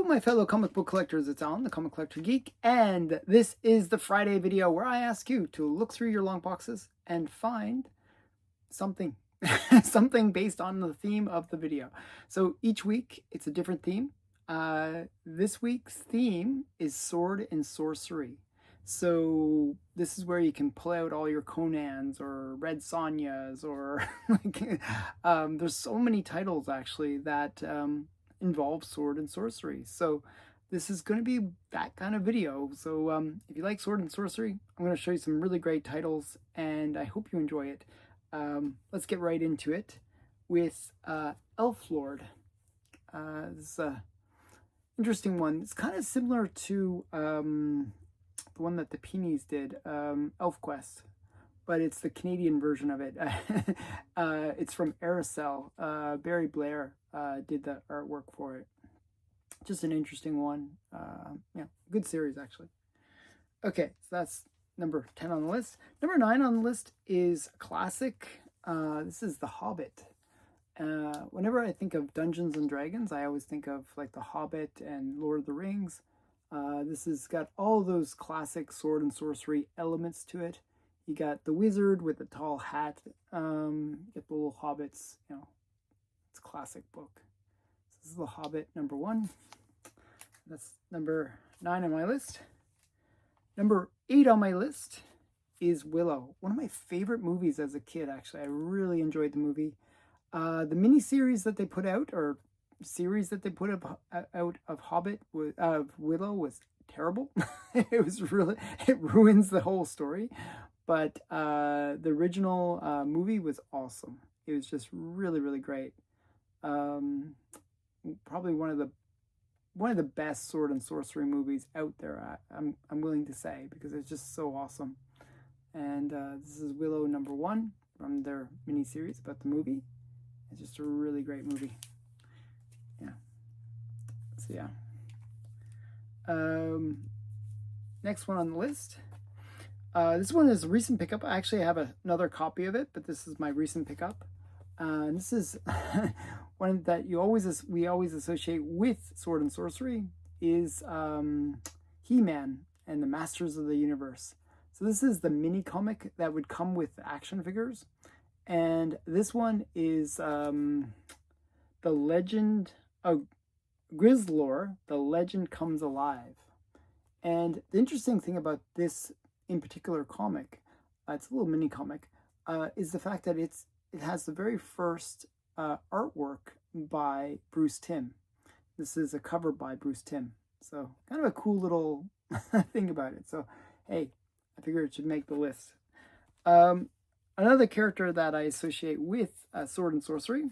Hello, my fellow comic book collectors. It's Alan, the Comic Collector Geek, and this is the Friday video where I ask you to look through your long boxes and find something, something based on the theme of the video. So each week, it's a different theme. This week's theme is sword and sorcery. So this is where you can pull out all your Conans or Red Sonjas or like, there's so many titles actually that involve sword and sorcery. So this is going to be that kind of video. So if you like sword and sorcery, I'm going to show you some really great titles and I hope you enjoy it. Let's get right into it with Elf Lord. This is a interesting one. It's kind of similar to the one that the Peonies did, ElfQuest, but it's the Canadian version of it. It's from Aerosol. Barry Blair did the artwork for it. Just an interesting one. Yeah, good series actually. Okay, so that's number 10 on the list. Number 9 on the list is a classic. This is The Hobbit. Whenever I think of Dungeons and Dragons, I always think of like The Hobbit and Lord of the Rings. This has got all those classic sword and sorcery elements to it. You got the wizard with the tall hat. You get the little hobbits. You know, it's a classic book. This is The Hobbit number 1. That's number 9 on my list. Number 8 on my list is Willow. One of my favorite movies as a kid, actually. I really enjoyed the movie. The mini-series that they put out, or series that they put out of Hobbit, of Willow, was terrible. It ruins the whole story. But the original movie was awesome. It was just really, really great. Probably one of the best sword and sorcery movies out there. I'm willing to say, because it's just so awesome. And this is Willow number 1 from their miniseries about the movie. It's just a really great movie. Yeah. So yeah. Next one on the list. This one is a recent pickup. I actually have another copy of it, but this is my recent pickup. And this is one that we always associate with sword and sorcery is He-Man and the Masters of the Universe. So this is the mini comic that would come with action figures. And this one is the legend of Grizzlor, the legend comes alive. And the interesting thing about this in particular comic, it's a little mini comic, is the fact that it has the very first artwork by Bruce Timm. This is a cover by Bruce Timm. So kind of a cool little thing about it. So hey, I figured it should make the list. Another character that I associate with sword and sorcery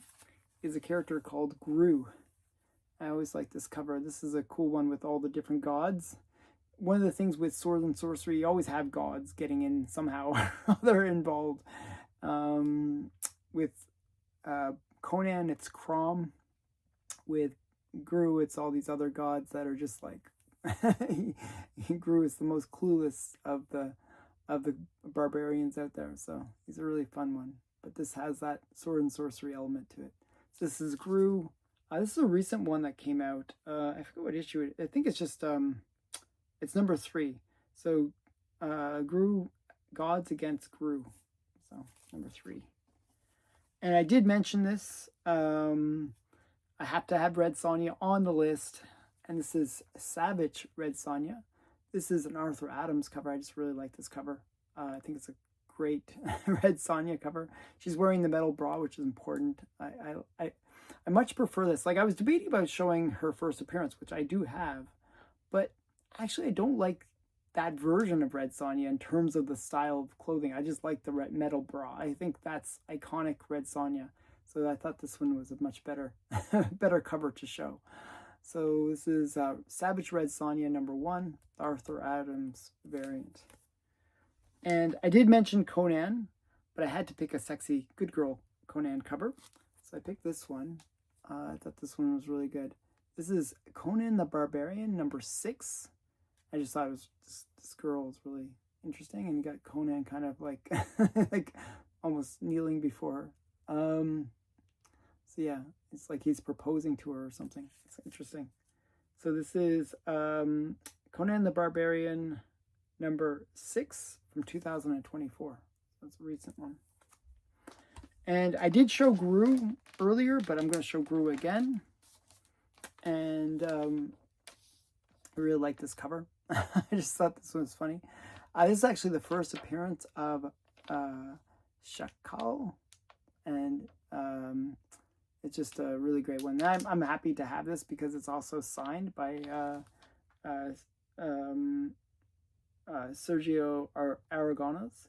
is a character called Gru. I always like this cover. This is a cool one with all the different gods. One of the things with sword and sorcery, you always have gods getting in somehow or other involved. With Conan, it's Crom. With Gru, it's all these other gods that are just like Gru is the most clueless of the barbarians out there. So he's a really fun one. But this has that sword and sorcery element to it. So this is Gru. This is a recent one that came out. I forget what issue it. I think it's just it's number 3. So Gru, Gods Against Gru. So number 3. And I did mention this. I have to have Red Sonja on the list. And this is Savage Red Sonja. This is an Arthur Adams cover. I just really like this cover. I think it's a great Red Sonja cover. She's wearing the metal bra, which is important. I much prefer this. Like, I was debating about showing her first appearance, which I do have. But actually, I don't like that version of Red Sonja in terms of the style of clothing. I just like the red metal bra. I think that's iconic Red Sonja. So I thought this one was a much better, better cover to show. So this is Savage Red Sonja number 1, the Arthur Adams variant. And I did mention Conan, but I had to pick a sexy good girl Conan cover. So I picked this one. I thought this one was really good. This is Conan the Barbarian number 6. I just thought it was this girl is really interesting, and you got Conan kind of like like almost kneeling before her. So yeah, it's like he's proposing to her or something. It's interesting. So this is Conan the Barbarian number 6 from 2024. That's a recent one. And I did show Gru earlier, but I'm going to show Gru again. And I really like this cover. I just thought this one was funny. This is actually the first appearance of Shakal, and it's just a really great one. And I'm happy to have this because it's also signed by Sergio Aragonés.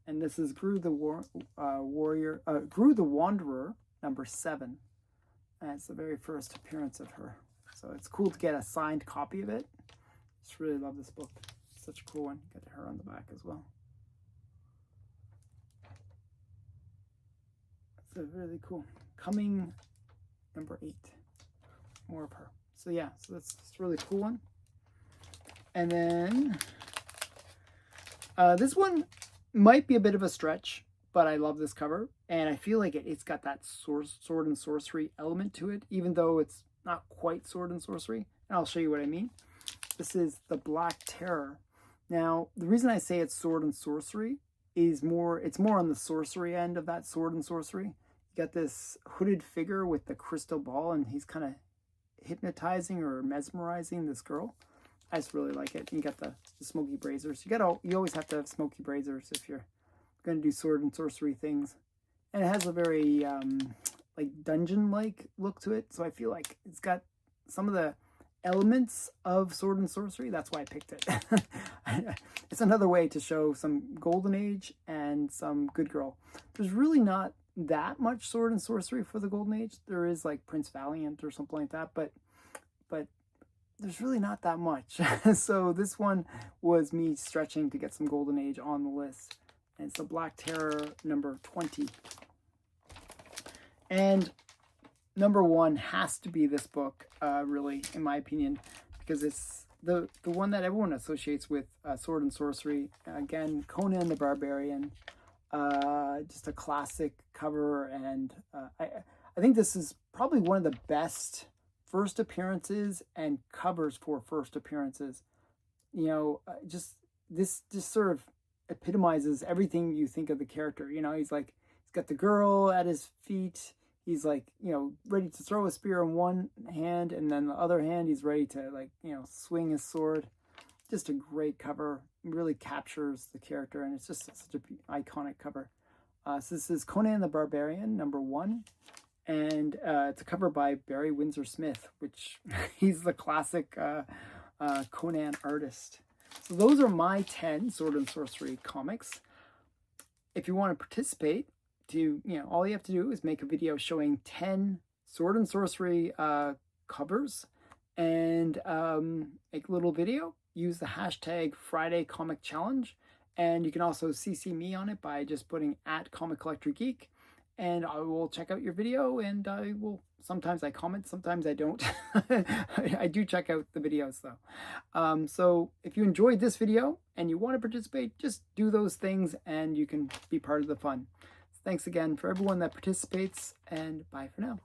And this is Gru the Gru the Wanderer number 7. And it's the very first appearance of her. So it's cool to get a signed copy of it. Just really love this book. It's such a cool one. Got her on the back as well. It's really cool. Coming number 8. More of her. So yeah, so that's a really cool one. And then this one might be a bit of a stretch, but I love this cover. And I feel like it's got that sword and sorcery element to it, even though it's not quite sword and sorcery. And I'll show you what I mean. This is the Black Terror. Now, the reason I say it's sword and sorcery is it's more on the sorcery end of that sword and sorcery. You got this hooded figure with the crystal ball, and he's kind of hypnotizing or mesmerizing this girl. I just really like it. And you got the smoky braziers. You always have to have smoky braziers if you're going to do sword and sorcery things. And it has a very like dungeon-like look to it. So I feel like it's got some of the elements of sword and sorcery. That's why I picked it. It's another way to show some Golden Age and some Good Girl. There's really not that much sword and sorcery for the Golden Age. There is like Prince Valiant or something like that, but there's really not that much. So this one was me stretching to get some Golden Age on the list. And it's the Black Terror number 20. And number 1 has to be this book, really, in my opinion, because it's the one that everyone associates with sword and sorcery. Again, Conan the Barbarian, just a classic cover, and I think this is probably one of the best first appearances and covers for first appearances. You know, this sort of epitomizes everything you think of the character. You know, he's got the girl at his feet. He's like, you know, ready to throw a spear in one hand, and then the other hand he's ready to, like, you know, swing his sword. Just a great cover. It really captures the character, and it's just such an iconic cover. So this is Conan the Barbarian number 1, and it's a cover by Barry Windsor Smith, which he's the classic Conan artist. So those are my 10 sword and sorcery comics. If you want to participate, all you have to do is make a video showing 10 sword and sorcery covers, and make a little video. Use the hashtag Friday Comic Challenge, and you can also CC me on it by just putting @ComicCollectorGeek, and I will check out your video, and sometimes I comment, sometimes I don't. I do check out the videos though. So if you enjoyed this video and you want to participate, just do those things and you can be part of the fun. Thanks again for everyone that participates, and bye for now.